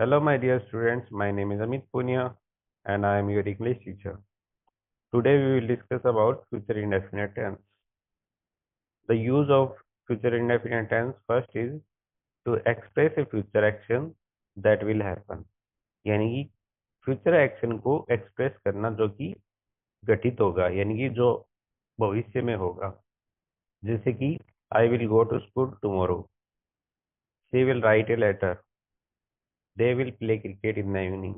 Hello, my dear students. My name is Amit Punia, and I am your English teacher. Today, we will discuss about future indefinite tense. The use of future indefinite tense first is to express a future action that will happen. यानी कि future action को express करना जो कि घटित होगा, यानी कि जो भविष्य में होगा. जैसे कि I will go to school tomorrow. She will write a letter. They will play cricket in the evening.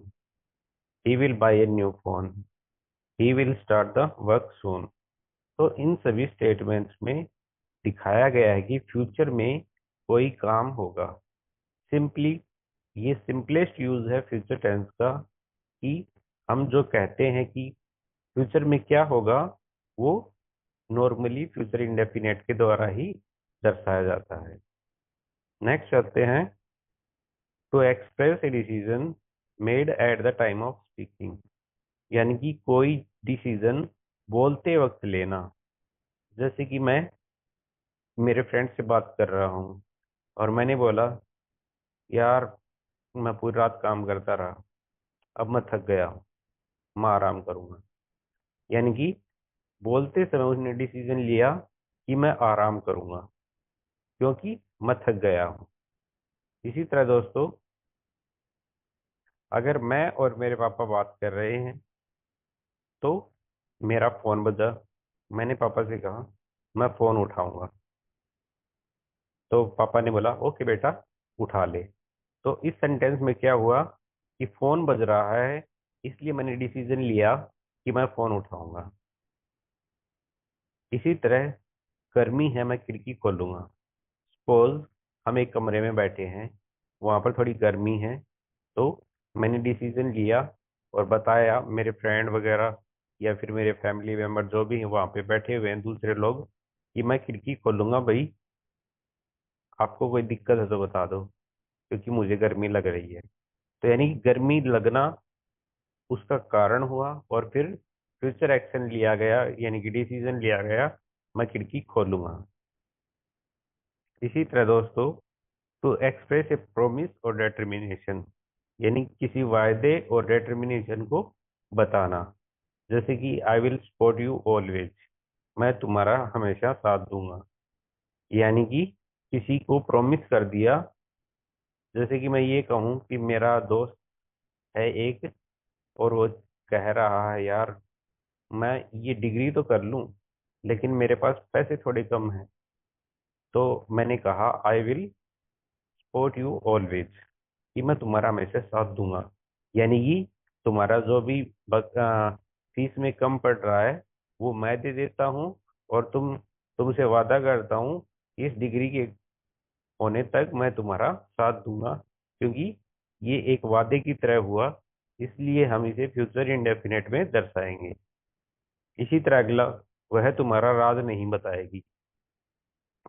He will buy a new phone. He will start the work soon. तो इन सभी स्टेटमेंट्स में दिखाया गया है कि future में कोई काम होगा. सिंपली ये सिंपलेस्ट यूज है फ्यूचर टेंस का कि हम जो कहते हैं कि फ्यूचर में क्या होगा वो नॉर्मली फ्यूचर इंडेफिनेट के द्वारा ही दर्शाया जाता है. नेक्स्ट चलते हैं. To express a decision made at the time of speaking. यानी कि कोई डिसीजन बोलते वक्त लेना. जैसे कि मैं मेरे फ्रेंड से बात कर रहा हूँ और मैंने बोला यार मैं पूरी रात काम करता रहा, अब मैं थक गया हूँ, मैं आराम करूँगा. यानी कि बोलते समय उसने डिसीजन लिया कि मैं आराम करूँगा क्योंकि मैं थक गया हूँ. इसी तरह दोस्तों, अगर मैं और मेरे पापा बात कर रहे हैं तो मेरा फ़ोन बजा. मैंने पापा से कहा मैं फ़ोन उठाऊंगा, तो पापा ने बोला ओके बेटा उठा ले. तो इस सेंटेंस में क्या हुआ कि फ़ोन बज रहा है, इसलिए मैंने डिसीजन लिया कि मैं फ़ोन उठाऊंगा. इसी तरह गर्मी है, मैं खिड़की खोलूंगा. सपोज हम एक कमरे में बैठे हैं, वहाँ पर थोड़ी गर्मी है, तो मैंने डिसीजन लिया और बताया मेरे फ्रेंड वगैरह या फिर मेरे फैमिली मेम्बर जो भी हैं वहाँ पे बैठे हुए हैं दूसरे लोग, कि मैं खिड़की खोलूंगा भाई, आपको कोई दिक्कत है तो बता दो क्योंकि मुझे गर्मी लग रही है. तो यानी कि गर्मी लगना उसका कारण हुआ और फिर फ्यूचर एक्शन लिया गया, यानी कि डिसीजन लिया गया मैं खिड़की खोलूंगा. इसी तरह दोस्तों, टू एक्सप्रेस ए प्रोमिस और डेटर्मिनेशन, यानी किसी वायदे और डेटर्मिनेशन को बताना. जैसे कि I will support you always, मैं तुम्हारा हमेशा साथ दूंगा. यानी कि किसी को प्रॉमिस कर दिया. जैसे कि मैं ये कहूँ कि मेरा दोस्त है एक और वो कह रहा है यार मैं ये डिग्री तो कर लूँ लेकिन मेरे पास पैसे थोड़े कम हैं. तो मैंने कहा I will support you always, कि मैं तुम्हारा हमेशा साथ दूंगा. यानी कि तुम्हारा जो भी फीस में कम पड़ रहा है वो मैं दे देता हूँ और तुमसे वादा करता हूँ कि इस डिग्री के होने तक मैं तुम्हारा साथ दूंगा. क्योंकि ये एक वादे की तरह हुआ, इसलिए हम इसे फ्यूचर इंडेफिनेट में दर्शाएंगे. इसी तरह अगला, वह तुम्हारा राज नहीं बताएगी.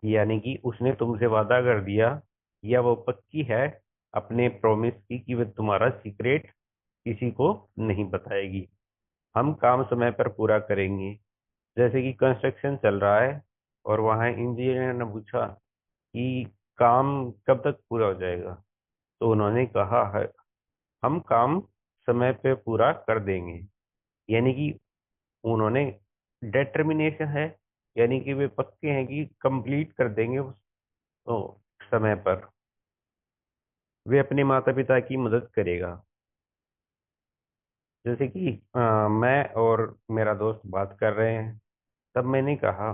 यानी कि उसने तुमसे वादा कर दिया या वो पक्की है अपने प्रॉमिस की कि वह तुम्हारा सीक्रेट किसी को नहीं बताएगी. हम काम समय पर पूरा करेंगे. जैसे कि कंस्ट्रक्शन चल रहा है और वहाँ इंजीनियर ने पूछा कि काम कब तक पूरा हो जाएगा. तो उन्होंने कहा है हम काम समय पे पूरा कर देंगे. यानी कि उन्होंने डेटर्मिनेशन है, यानी कि वे पक्के हैं कि कंप्लीट कर देंगे उस तो समय पर. वे अपने माता पिता की मदद करेगा. जैसे कि मैं और मेरा दोस्त बात कर रहे हैं, तब मैंने कहा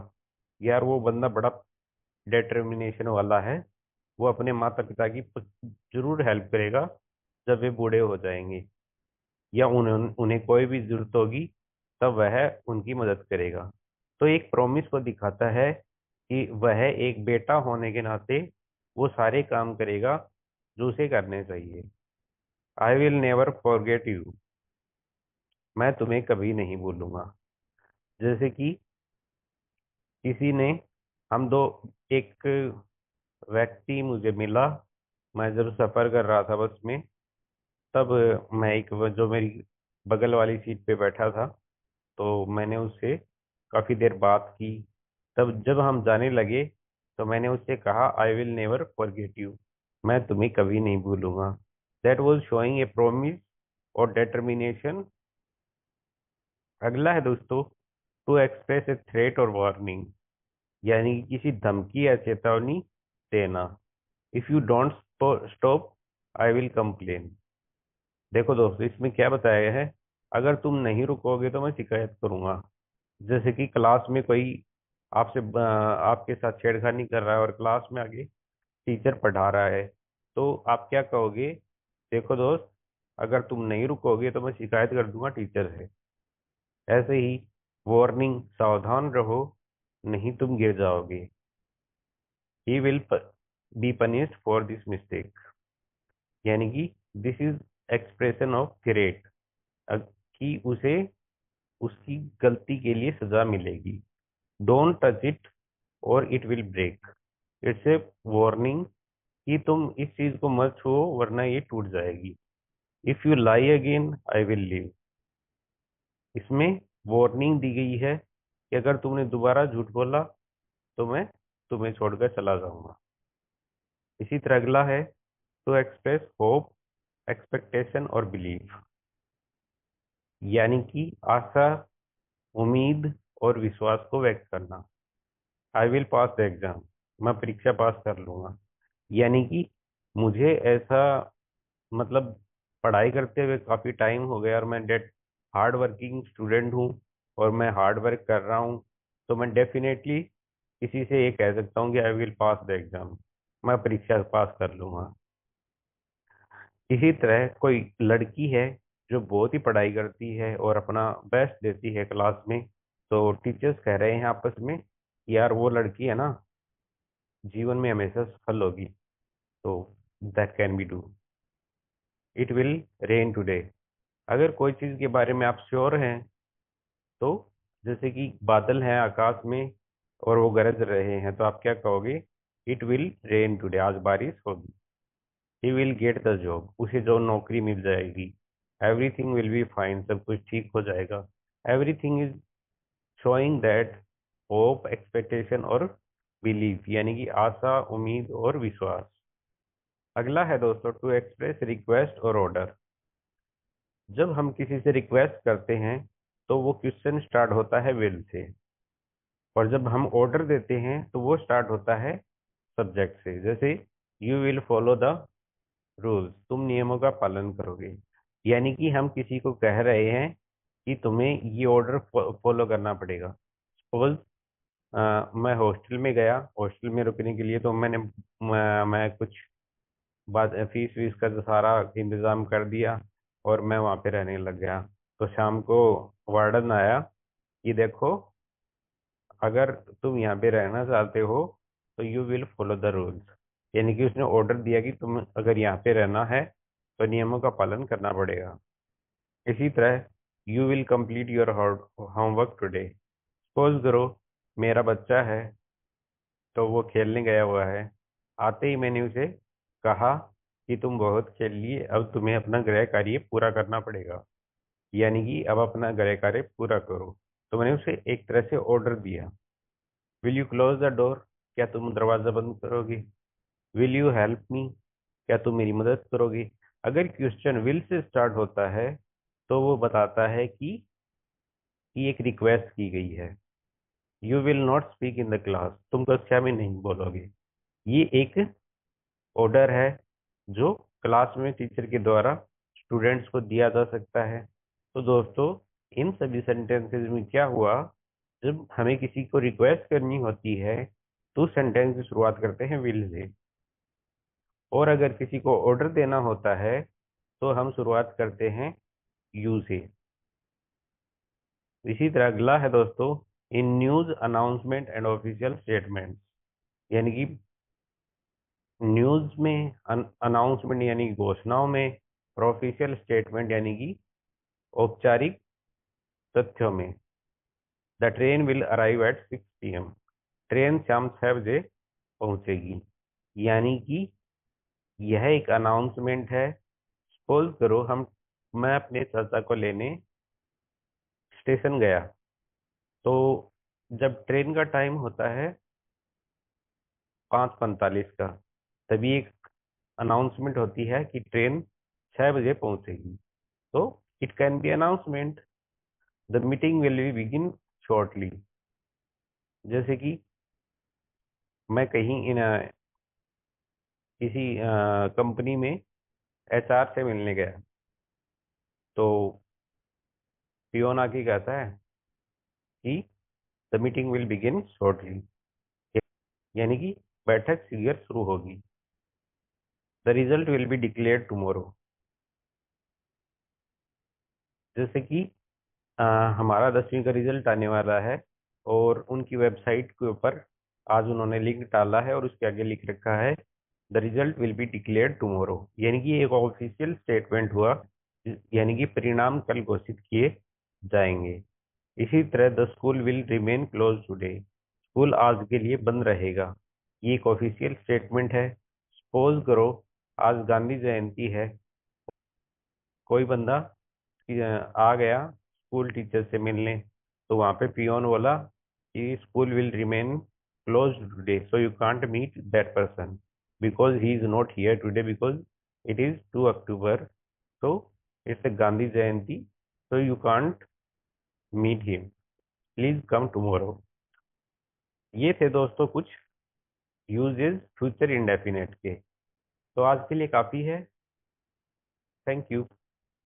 यार वो बंदा बड़ा डिटर्मिनेशन वाला है, वो अपने माता पिता की जरूर हेल्प करेगा जब वे बूढ़े हो जाएंगे या उन्हें उन्हें कोई भी जरूरत होगी तब वह उनकी मदद करेगा. तो एक प्रॉमिस को दिखाता है कि वह एक बेटा होने के नाते वो सारे काम करेगा जो उसे करने चाहिए. I will never forget you, मैं तुम्हें कभी नहीं भूलूंगा. जैसे कि किसी ने हम दो एक व्यक्ति मुझे मिला, मैं जब सफ़र कर रहा था बस में, तब मैं एक जो मेरी बगल वाली सीट पे बैठा था, तो मैंने उससे काफ़ी देर बात की. तब जब हम जाने लगे तो मैंने उससे कहा I will never forget you, मैं तुम्हें कभी नहीं भूलूंगा. That was showing A promise और डिटर्मिनेशन। अगला है दोस्तों टू एक्सप्रेस ए थ्रेट और वार्निंग, यानी कि किसी धमकी या चेतावनी देना। If you don't stop I will complain. देखो दोस्तों इसमें क्या बताया गया है, अगर तुम नहीं रुकोगे तो मैं शिकायत करूंगा। जैसे कि क्लास में कोई आपके साथ छेड़खानी कर रहा है और क्लास में आगे टीचर पढ़ा रहा है, तो आप क्या कहोगे? देखो दोस्त, अगर तुम नहीं रुकोगे तो मैं शिकायत कर दूंगा टीचर से। ऐसे ही वार्निंग, सावधान रहो, नहीं तुम गिर जाओगे। He will be punished for this mistake, यानी कि this is expression of threat, कि उसे उसकी गलती के लिए सजा मिलेगी। डोंट टच इट और it will break. It's a warning कि तुम इस चीज को मत छुओ वरना ये टूट जाएगी। If you lie again I will leave. इसमें वार्निंग दी गई है कि अगर तुमने दोबारा झूठ बोला तो मैं तुम्हें छोड़कर चला जाऊंगा। इसी तरह अगला है टू एक्सप्रेस होप, एक्सपेक्टेशन और बिलीफ, यानी कि आशा, उम्मीद और विश्वास को व्यक्त करना। I will pass the exam, मैं परीक्षा पास कर लूंगा। यानी कि मुझे ऐसा, मतलब पढ़ाई करते हुए काफ़ी टाइम हो गया और मैं डेट हार्ड वर्किंग स्टूडेंट हूँ और मैं हार्ड वर्क कर रहा हूँ, तो मैं डेफिनेटली किसी से ये कह सकता हूँ कि I will pass the exam, मैं परीक्षा पास कर लूँगा। इसी तरह कोई लड़की है जो बहुत ही पढ़ाई करती है और अपना बेस्ट देती है क्लास में, तो टीचर्स कह रहे हैं आपस में कि यार वो लड़की है ना, जीवन में हमेशा सफल होगी। तो that can be do. It will rain today. अगर कोई चीज़ के बारे में आप श्योर हैं, तो जैसे कि बादल हैं आकाश में और वो गरज रहे हैं, तो आप क्या कहोगे? इट विल रेन टुडे, आज बारिश होगी। He will get the job, उसे जो नौकरी मिल जाएगी। एवरीथिंग विल बी फाइन, सब कुछ ठीक हो जाएगा। Everything is showing that hope, expectation और बिलीफ, यानी कि आशा, उम्मीद और विश्वास। अगला है दोस्तों टू एक्सप्रेस रिक्वेस्ट और ऑर्डर। जब हम किसी से रिक्वेस्ट करते हैं तो वो क्वेश्चन स्टार्ट होता है विल से, और जब हम ऑर्डर देते हैं तो वो स्टार्ट होता है सब्जेक्ट से। जैसे you will follow the rules, तुम नियमों का पालन करोगे। यानी कि हम किसी को कह रहे हैं कि तुम्हें ये ऑर्डर फॉलो करना पड़ेगा। सपोज मैं हॉस्टल में गया, हॉस्टल में रुकने के लिए तो मैं कुछ बात फीस वीस का जो सारा इंतजाम कर दिया और मैं वहाँ पे रहने लग गया। तो शाम को वार्डन आया कि देखो, अगर तुम यहाँ पे रहना चाहते हो तो you will follow the rules, यानी कि उसने ऑर्डर दिया कि तुम अगर यहाँ पे रहना है तो नियमों का पालन करना पड़ेगा। इसी तरह you will complete your homework today. Suppose करो मेरा बच्चा है तो वो खेलने गया हुआ है, आते ही मैंने उसे कहा कि तुम बहुत खेल लिए, अब तुम्हें अपना गृह कार्य पूरा करना पड़ेगा। यानी कि अब अपना गृह कार्य पूरा करो। तो मैंने उसे एक तरह से ऑर्डर दिया। Will you close the door, क्या तुम दरवाजा बंद करोगे? विल यू हेल्प मी, क्या तुम मेरी मदद करोगे? अगर क्वेश्चन विल से स्टार्ट होता है तो वो बताता है कि एक रिक्वेस्ट की गई है। You will not speak in the class, तुम कक्षा में नहीं बोलोगे। ये एक ऑर्डर है जो क्लास में टीचर के द्वारा स्टूडेंट्स को दिया जा सकता है। तो दोस्तों इन सभी सेंटेंसेस में क्या हुआ, जब हमें किसी को रिक्वेस्ट करनी होती है तो सेंटेंस की शुरुआत करते हैं विल से, और अगर किसी को ऑर्डर देना होता है तो हम शुरुआत करते हैं यू से। इसी तरह अगला है दोस्तों in news announcement and official statement, यानी कि न्यूज में अनाउंसमेंट यानी कि घोषणाओं में, और ऑफिशियल स्टेटमेंट यानी कि औपचारिक तथ्यों में। The train will arrive at 6 PM, train शाम 6 बजे पहुंचेगी। यानी कि यह एक अनाउंसमेंट है। सपोज करो मैं अपने चाचा को लेने स्टेशन गया, तो जब ट्रेन का टाइम होता है 5:45 का, तभी एक अनाउंसमेंट होती है कि ट्रेन 6 बजे पहुंचेगी। तो it can be announcement, the meeting will be begin shortly. जैसे कि मैं कहीं किसी कंपनी में एचआर से मिलने गया, तो पियोन आके कहता है कि the meeting will begin shortly, यानी कि बैठक शीघ्र शुरू होगी। The result will be declared tomorrow. जैसे कि अ, हमारा 10वीं का रिजल्ट आने वाला है और उनकी वेबसाइट के ऊपर आज उन्होंने लिंक डाला है और उसके आगे लिख रखा है the result will be declared tomorrow, यानी कि एक ऑफिशियल स्टेटमेंट हुआ, यानी कि परिणाम कल घोषित किए जाएंगे। इसी तरह the school will remain close today, school आज के लिए बंद रहेगा। ये एक ऑफिशियल स्टेटमेंट है। सपोज करो आज गांधी जयंती है, कोई बंदा आ गया स्कूल टीचर से मिलने, तो वहां पे पियोन बोला कि school will remain close today, so you can't meet that person because he is not here today because it is 2 October, so it's a Gandhi Jayanti, so you can't meet him, please come tomorrow। ये थे दोस्तों कुछ uses future indefinite के। तो आज के लिए काफ़ी है। Thank you.